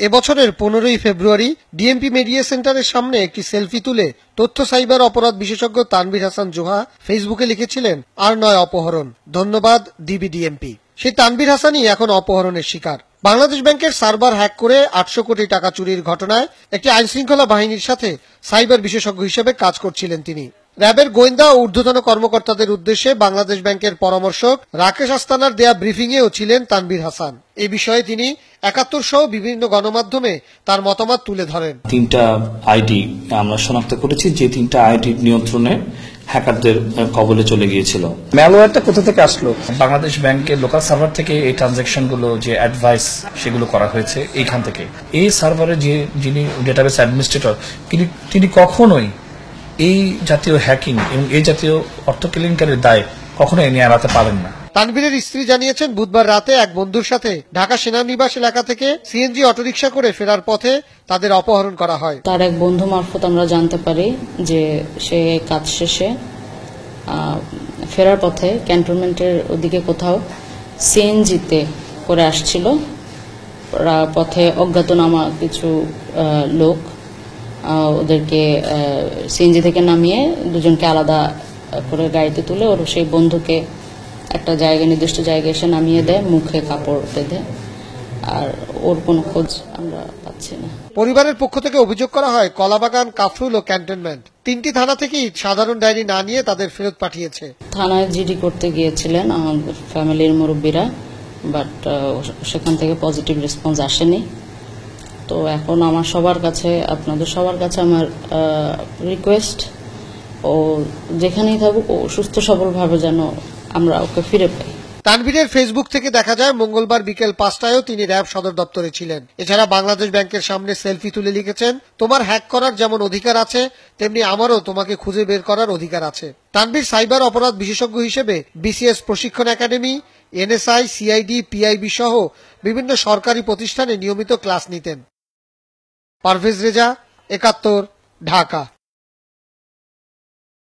এবছরের 15ই ফেব্রুয়ারি DMP media সেন্টারের সামনে একটি সেলফি তুলে তথ্য সাইবার অপরাধ বিশেষজ্ঞ তানভীর হাসান জোহা ফেসবুকে লিখেছিলেন, আর নয় অপহরণ, ধন্যবাদ ডিবিডিএমপি। সেই তানভীর হাসানই এখন অপহরণের শিকার। বাংলাদেশ ব্যাংকের সার্ভার হ্যাক করে 800 কোটি টাকা চুরির ঘটনায় একটি আইনশৃঙ্খলা বাহিনীর সাথে সাইবার বিশেষজ্ঞ হিসেবে কাজ করছিলেন তিনি। র্যাবের গোয়েন্দা ও ঊর্ধ্বতন কর্মকর্তাদের উদ্দেশ্যে বাংলাদেশ ব্যাংকের পরামর্শক রাকেশ আস্তানার দেয়া ব্রিফিংয়েও ছিলেন তানভীর হাসান। এ বিষয়ে তিনি 71 সহ বিভিন্ন গণমাধ্যমে তার মতামত তুলে ধরেন। 3টা আইডি আমরা শনাক্ত করেছি, যে 3টা আইডি নিয়ন্ত্রণে হ্যাকারদের কবলে চলে গিয়েছিল। ম্যালওয়্যারটা কোথা থেকে আসলো? বাংলাদেশ ব্যাংকের লোকাল সার্ভার থেকে এই ট্রানজাকশন গুলো যে অ্যাডভাইস সেগুলো করা হয়েছে এইখান থেকে। এই সার্ভারে যিনি ডেটাবেস অ্যাডমিনিস্ট্রেটর তিনি কখনোই এই জাতীয় হ্যাকিং এবং এই জাতীয় অর্থ কেলেঙ্কারির দায় কখনো এনে এড়াতে পারেন না। তানভীরের স্ত্রী জানিয়েছেন, বুধবার রাতে এক বন্ধুর সাথে ঢাকা সেনানিবাস এলাকা থেকে সিএনজি অটোরিকশা করে ফেরার পথে তাদের অপহরণ করা হয়। তার এক বন্ধু মারফত আমরা জানতে পারি যে সে কাজ শেষে ফেরার পথে ক্যান্টনমেন্টের ওদিকে কোথাও সিএনজিতে করে আসছিল। পথে অজ্ঞাতনামা কিছু লোক ওদেরকে সিএনজি থেকে নামিয়ে দুজনকে আলাদা করে গাড়িতে তুলে ওর সেই বন্ধুকে একটা নির্দিষ্ট জায়গায় এসে নামিয়ে দেয়, মুখে কাপড় বেঁধে। আর ওর কোনো খোঁজ আমরা পাচ্ছি না। পরিবারের পক্ষ থেকে অভিযোগ করা হয়, কলাবাগান, কাফরুল ও ক্যান্টনমেন্ট 3টি থানা থেকেই সাধারণ ডায়েরি না নিয়ে তাদের ফেরত পাঠিয়েছে। থানায় জিডি করতে গিয়েছিলেন আমাদের ফ্যামিলির মুরব্বীরা, বাট সেখান থেকে পজিটিভ রেসপন্স আসেনি। তো এখন আমার আপনাদের সবার কাছে আমার রিকোয়েস্ট, ও যেখানেই থাকুক ও সুস্থ সবলভাবে যেন আমরা ওকে ফিরে পাই। তানভীরের ফেসবুক থেকে দেখা যায়, মঙ্গলবার বিকেল 5টায়ও তিনি র্যাব সদর দপ্তরে ছিলেন। এছাড়া বাংলাদেশ ব্যাংকের সামনে সেলফি তুলে লিখেছেন, তোমার হ্যাক করার যেমন অধিকার আছে, তেমনি আমারও তোমাকে খুঁজে বের করার অধিকার আছে। তানভীর সাইবার অপরাধ বিশেষজ্ঞ হিসেবে বিসিএস প্রশিক্ষণ একাডেমি, এনএসআই, সিআইডি, পিআইবি সহ বিভিন্ন সরকারি প্রতিষ্ঠানে নিয়মিত ক্লাস নিতেন। পারভেজ রেজা, 71, ঢাকা।